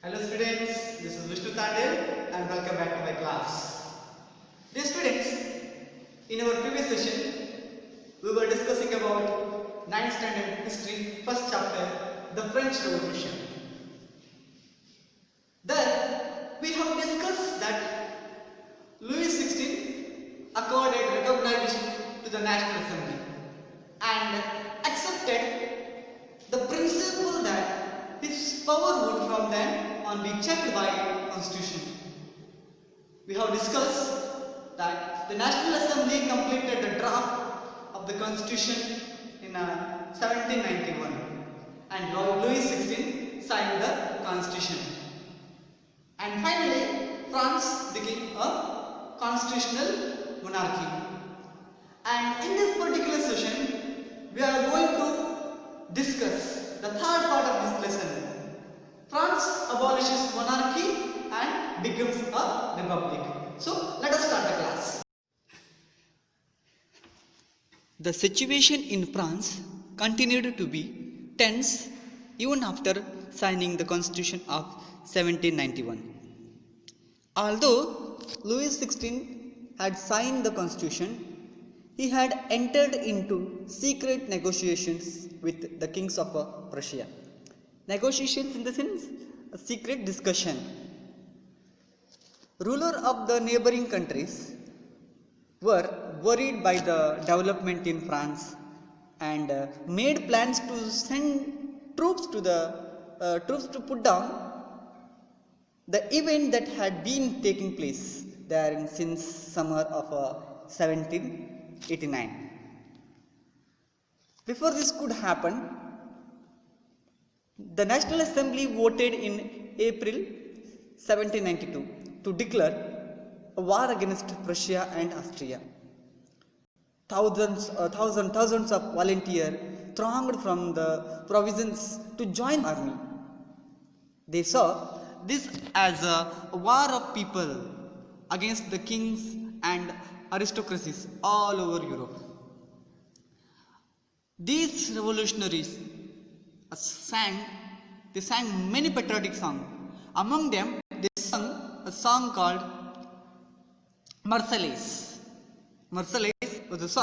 Hello students, this is Vishnu Tandil and welcome back to my class. Dear students, in our previous session, we were discussing about 9th standard history, first chapter, the French Revolution. There, we have discussed that Louis XVI accorded recognition to the National Assembly and accepted the principle that his power would from then on be checked by Constitution. We have discussed that the National Assembly completed the draft of the Constitution in 1791 and Louis XVI signed the Constitution. And finally, France became a constitutional monarchy. And in this particular session, we are going to discuss the third part of this lesson. France abolishes monarchy and becomes a republic. So, let us start the class. The situation in France continued to be tense even after signing the Constitution of 1791. Although Louis XVI had signed the Constitution, he had entered into secret negotiations with the kings of Prussia. Negotiations in the sense a secret discussion. Rulers of the neighboring countries were worried by the development in France and made plans to send troops to put down the event that had been taking place there since summer of 1789. Before this could happen, the National Assembly voted in April 1792 to declare a war against Prussia and Austria. Thousands of volunteers thronged from the provinces to join the army. They saw this as a war of people against the kings and aristocracies all over Europe. These revolutionaries sang many patriotic songs. Among them, they sung a song called Marseillaise. Marseillaise was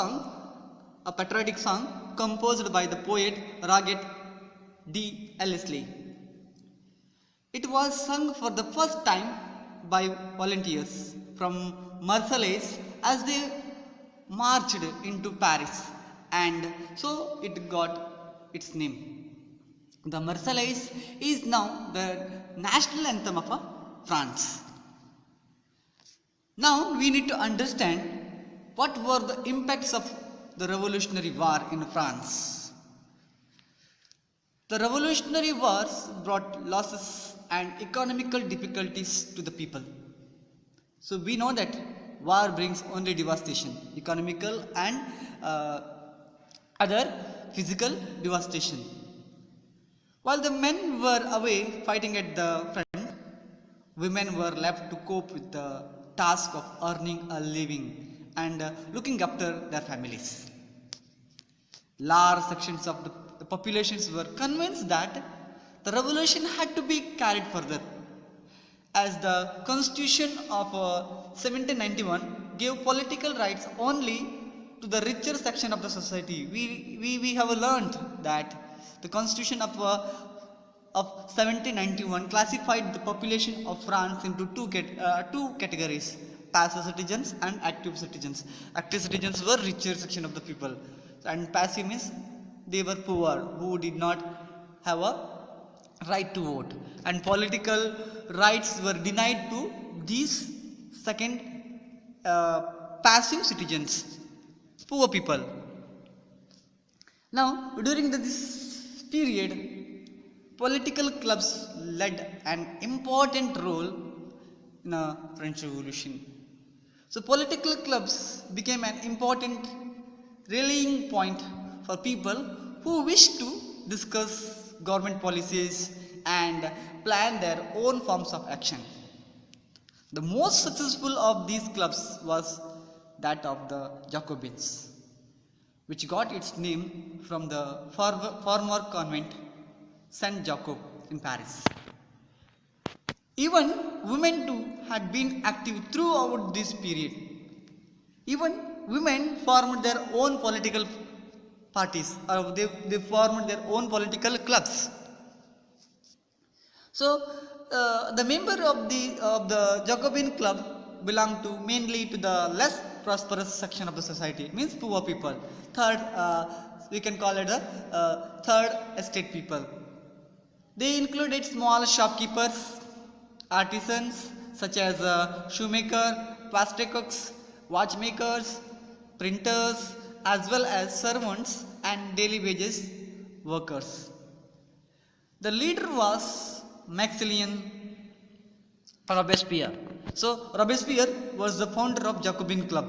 a patriotic song composed by the poet Roget de Lisle. It was sung for the first time by volunteers from Marseilles as they marched into Paris, and so it got its name. The Marseillaise is now the national anthem of France. Now we need to understand what were the impacts of the Revolutionary War in France. The Revolutionary Wars brought losses and economical difficulties to the people. So we know that war brings only devastation, economical and other physical devastation. While the men were away fighting at the front, women were left to cope with the task of earning a living and looking after their families. Large sections of the populations were convinced that the revolution had to be carried further, as the Constitution of 1791 gave political rights only to the richer section of the society. We have learned that the Constitution of 1791 classified the population of France into two categories: passive citizens and active citizens. Active citizens were richer section of the people, and passive means they were poor who did not have a right to vote, and political rights were denied to these second passive citizens, poor people. Now, during this period, political clubs led an important role in the French Revolution. So, political clubs became an important rallying point for people who wished to discuss government policies and plan their own forms of action. The most successful of these clubs was that of the Jacobins, which got its name from the former convent Saint Jacob in Paris. Even women too had been active throughout this period. Even women formed their own political parties, or they formed their own political clubs. So the member of the Jacobin club belonged to mainly to the less prosperous section of the society, means poor people. Third, we can call it the third estate people. They included small shopkeepers, artisans such as shoemaker, pastry cooks, watchmakers, printers, as well as servants and daily wages workers. The leader was Maximilien Robespierre. So Robespierre was the founder of Jacobin Club.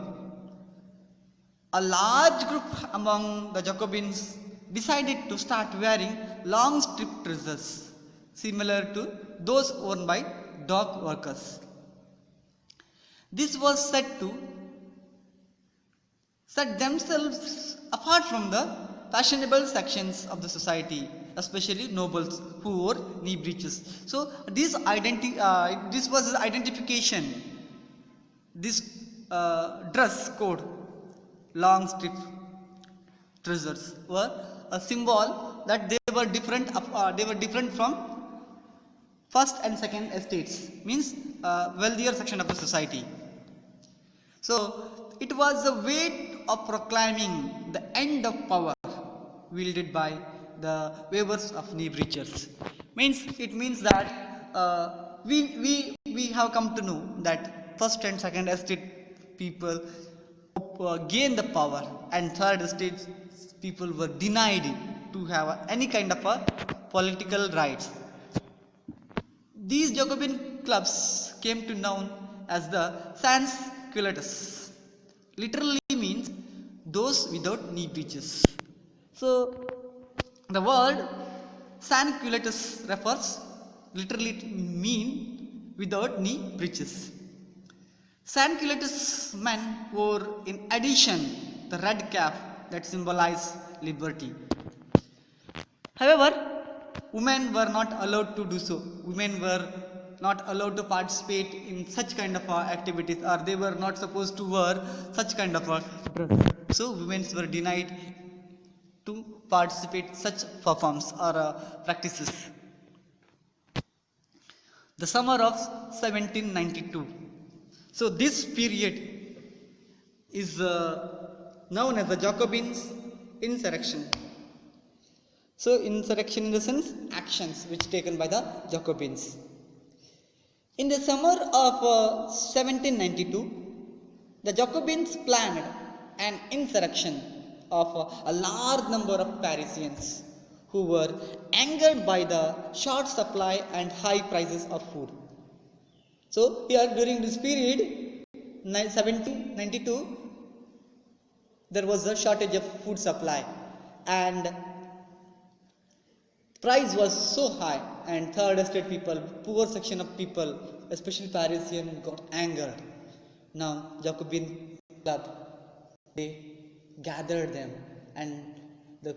A large group among the Jacobins decided to start wearing long strip trousers similar to those worn by dock workers. This was said to set themselves apart from the fashionable sections of the society, especially nobles who wore knee breeches. So this was the identification. This dress code, long strip trousers, were a symbol that they were different from first and second estates, means wealthier section of the society. So it was a way of proclaiming the end of power wielded by the wearers of knee breeches. It means that we have come to know that first and second estate people gained the power, and third estate people were denied to have any kind of a political rights. These Jacobin clubs came to known as the sans culottes. Literally means those without knee breeches. So the word sans culottes refers literally to mean without knee breeches. Sans culottes men wore in addition the red cap that symbolized liberty. However, women were not allowed to do so. Women were not allowed to participate in such kind of activities, or they were not supposed to wear such kind of dress. So women were denied to participate such performs or practices. The summer of 1792. So this period is known as the Jacobins insurrection. So insurrection in the sense actions which taken by the Jacobins. In the summer of 1792, the Jacobins planned an insurrection of a large number of Parisians who were angered by the short supply and high prices of food. So here during this period, 1792, there was a shortage of food supply and price was so high, and third estate people, poor section of people, especially Parisian, got angered. Now Jacobin club, they gathered them, and the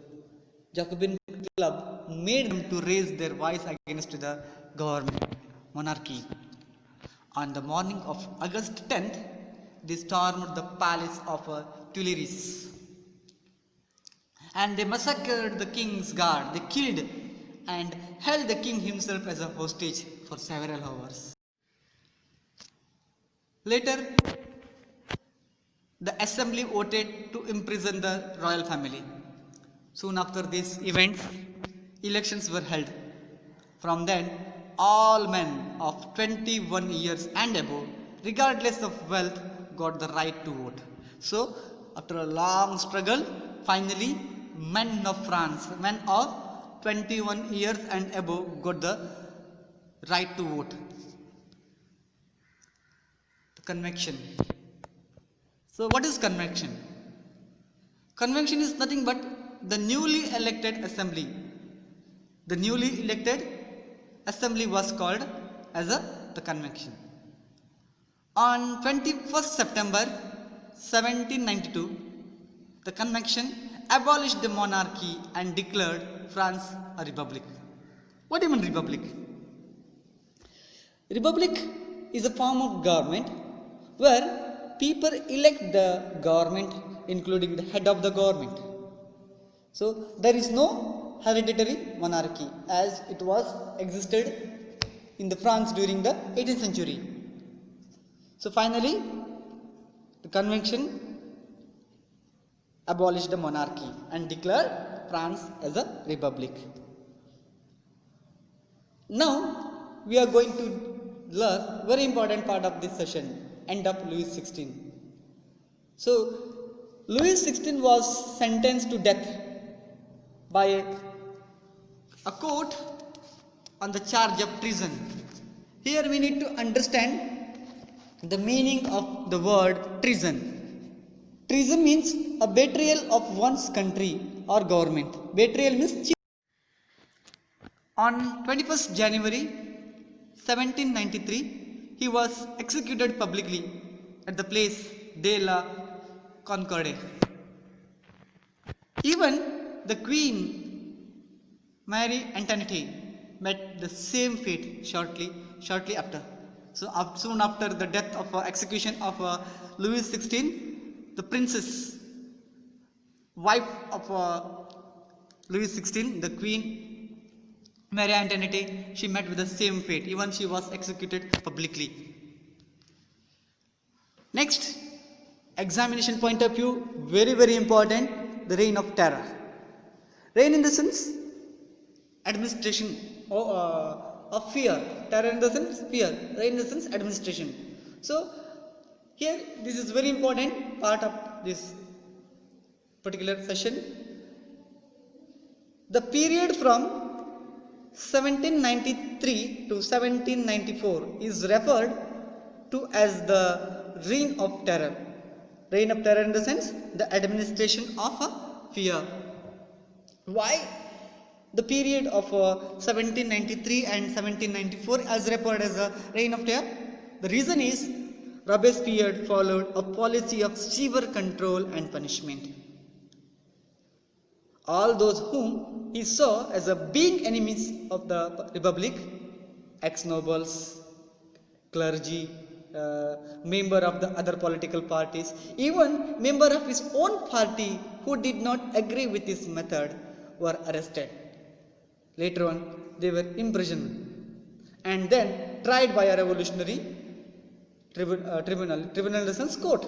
Jacobin club made them to raise their voice against the government, monarchy. On the morning of August 10th, they stormed the palace of Tuileries and they massacred the king's guard. They killed and held the king himself as a hostage for several hours. Later, the assembly voted to imprison the royal family. Soon after these events, elections were held. From then, all men of 21 years and above, regardless of wealth, got the right to vote. So, after a long struggle, finally, men of France, men of 21 years and above, got the right to vote. The convention. So, what is convention? Convention is nothing but the newly elected assembly. The newly elected assembly was called as the convention. On 21st September 1792, the convention abolished the monarchy and declared France a republic. What do you mean republic? Republic is a form of government where people elect the government, including the head of the government. So there is no hereditary monarchy as it was existed in the France during the 18th century. So finally, the convention abolished the monarchy and declared France as a republic. Now we are going to learn very important part of this session, end of Louis XVI. So Louis XVI was sentenced to death by a court on the charge of treason. Here we need to understand the meaning of the word treason. Treason means a betrayal of one's country or government. Betrayal means on 21st January 1793, he was executed publicly at the place de la Concorde. Even the Queen Marie Antoinette met the same fate shortly after. So soon after the death of execution of Louis XVI, the princess, wife of Louis XVI, the Queen Marie Antoinette, she met with the same fate. Even she was executed publicly. Next, examination point of view, very important, the reign of terror. Reign in the sense administration of fear. Terror in the sense fear. Reign in the sense administration. So here this is very important part of this particular session. The period from 1793 to 1794 is referred to as the reign of terror. Reign of terror in the sense the administration of fear. Why the period of 1793 and 1794 as referred as the reign of terror? The reason is Robespierre followed a policy of severe control and punishment. All those whom he saw as a being enemies of the republic, ex-nobles, clergy, member of the other political parties, even member of his own party who did not agree with his method, were arrested. Later on, they were imprisoned and then tried by a revolutionary tribunal in the sense court.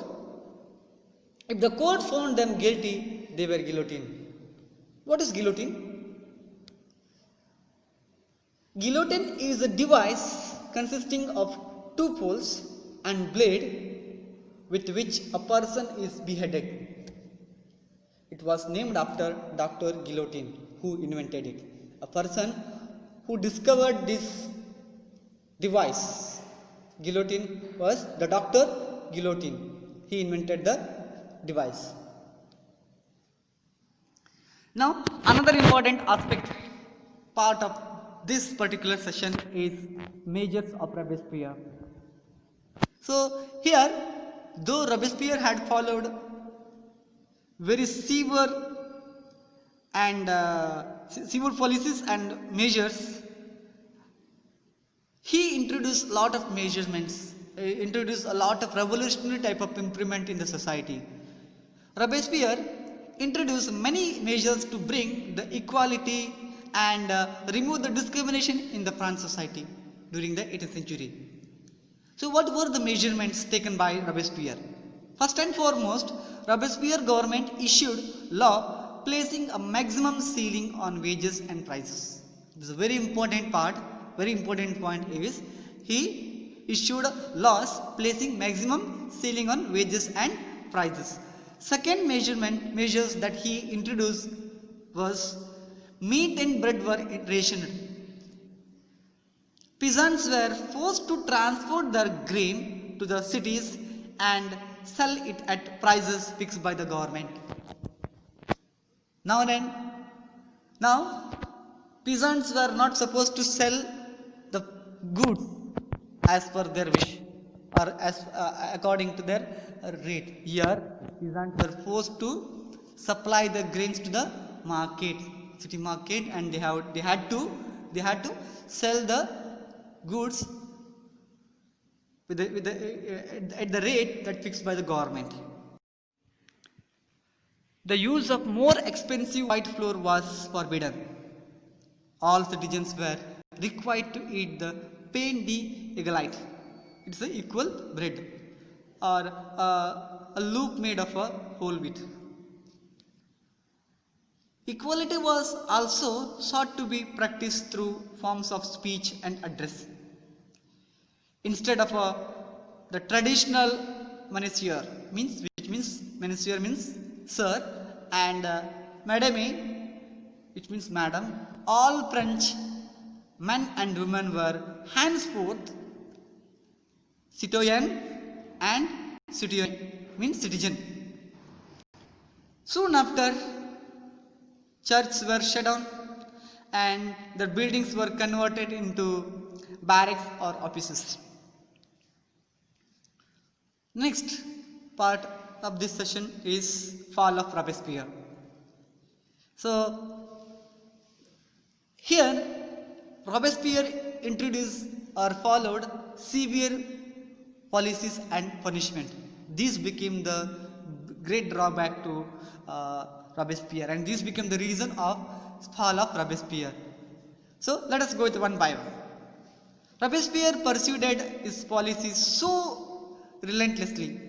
If the court found them guilty, they were guillotined. What is guillotine? Guillotine is a device consisting of two poles and blade with which a person is beheaded. It was named after Dr. Guillotin, who invented it. A person who discovered this device, guillotine, was the Dr. Guillotin. He invented the device. Now, another important aspect, part of this particular session is measures of Robespierre. So here, though Robespierre had followed very severe policies and measures, he introduced a lot of measurements, introduced a lot of revolutionary type of improvement in the society. Robespierre introduced many measures to bring the equality and remove the discrimination in the French society during the 18th century. So what were the measurements taken by Robespierre? First and foremost, Robespierre government issued law placing a maximum ceiling on wages and prices. This is a very important part, very important point is he issued laws placing maximum ceiling on wages and prices. Second measures that he introduced was meat and bread were rationed. Peasants were forced to transport their grain to the cities and sell it at prices fixed by the government. Now peasants were not supposed to sell the goods as per their wish or as according to their rate. Here peasants were forced to supply the grains to the market, city market, and they had to sell the goods at the rate that fixed by the government. The use of more expensive white flour was forbidden. All citizens were required to eat the pain de egalite. It's the equal bread or a loaf made of a whole wheat. Equality was also sought to be practiced through forms of speech and address. Instead of the traditional monsieur, which means monsieur means sir, and madame, which means madam, all French men and women were henceforth citoyen and citoyen means citizen. Soon after, churches were shut down and the buildings were converted into barracks or offices. Next part of this session is fall of Robespierre. So here Robespierre introduced or followed severe policies and punishment. This became the great drawback to Robespierre, and this became the reason of fall of Robespierre. So let us go with one by one. Robespierre pursued his policies so relentlessly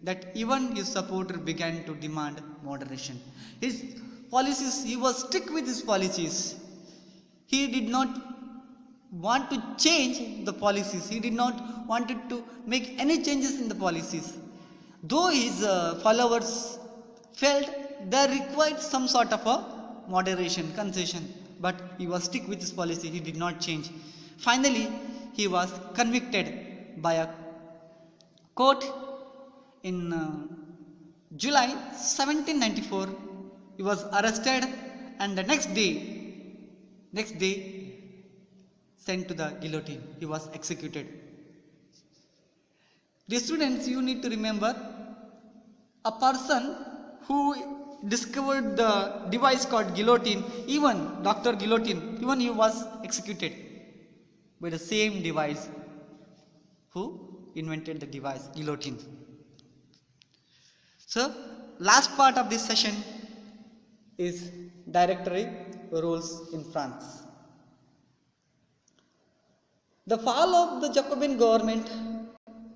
that even his supporters began to demand moderation. His policies, he was strict with his policies. He did not want to change the policies. He did not wanted to make any changes in the policies. Though his followers felt they required some sort of a moderation, concession, but he was stick with his policy. He did not change. Finally, he was convicted by a court in July 1794. He was arrested and the next day sent to the guillotine. He was executed. Dear students, you need to remember a person who discovered the device called guillotine, even Dr. Guillotine, even he was executed by the same device who invented the device guillotine. So last part of this session is directory rules in France. The fall of the Jacobin government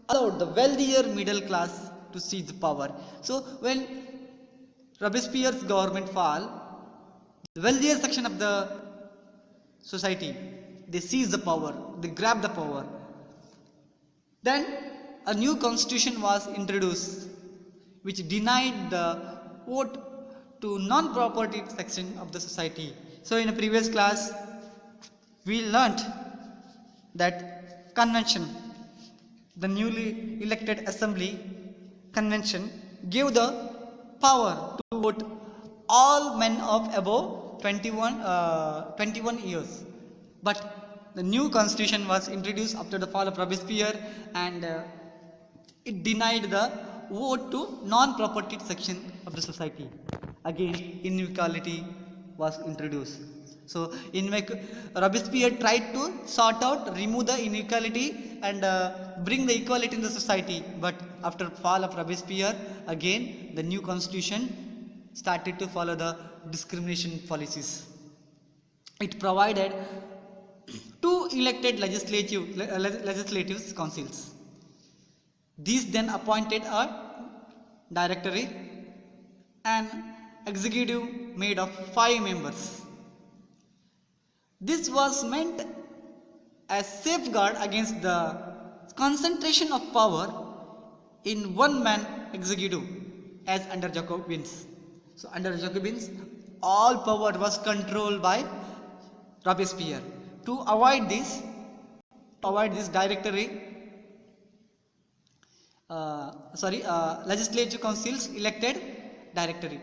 allowed the wealthier middle class to seize power. So when Robespierre's government fall, the wealthier section of the society, they seize the power, they grab the power. Then a new constitution was introduced which denied the vote to non-property section of the society. So in a previous class, we learnt that convention, the newly elected assembly convention, gave the power to vote all men of above 21 years. But the new constitution was introduced after the fall of Robespierre, and it denied the vote to non-property section of the society. Again, inequality was introduced. So Robespierre tried to sort out, remove the inequality and bring the equality in the society. But after fall of Robespierre, again the new constitution started to follow the discrimination policies. It provided two elected legislative councils. These then appointed a directory and executive made of 5 members. This was meant as safeguard against the concentration of power in one man executive as under Jacobins. So under Jacobins, all power was controlled by Robespierre. To avoid this legislative councils elected directory.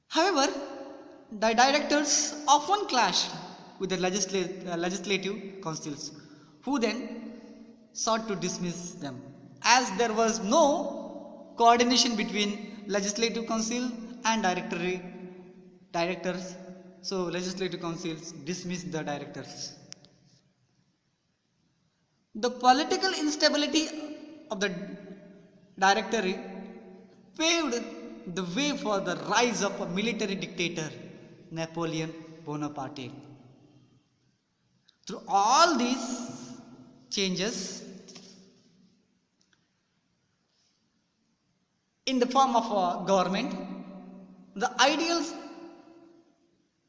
However, the directors often clashed with the legislative councils, who then sought to dismiss them. As there was no coordination between legislative council and directors, so legislative councils dismissed the directors. The political instability of the Directory paved the way for the rise of a military dictator, Napoleon Bonaparte. Through all these changes, in the form of a government, the ideals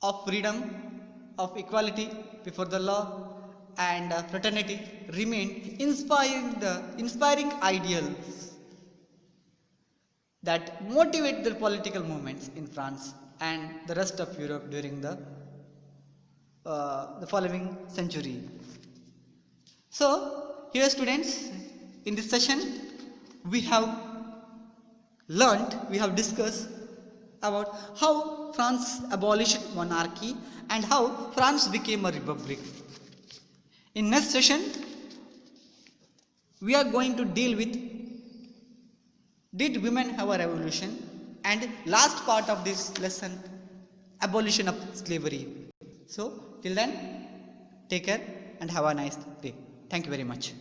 of freedom, of equality before the law, and fraternity remained inspiring ideals that motivate the political movements in France and the rest of Europe during the following century. So, here students, in this session, we have discussed about how France abolished monarchy and how France became a republic. In next session, we are going to deal with did women have a revolution, and last part of this lesson, abolition of slavery. So till then, take care and have a nice day. Thank you very much.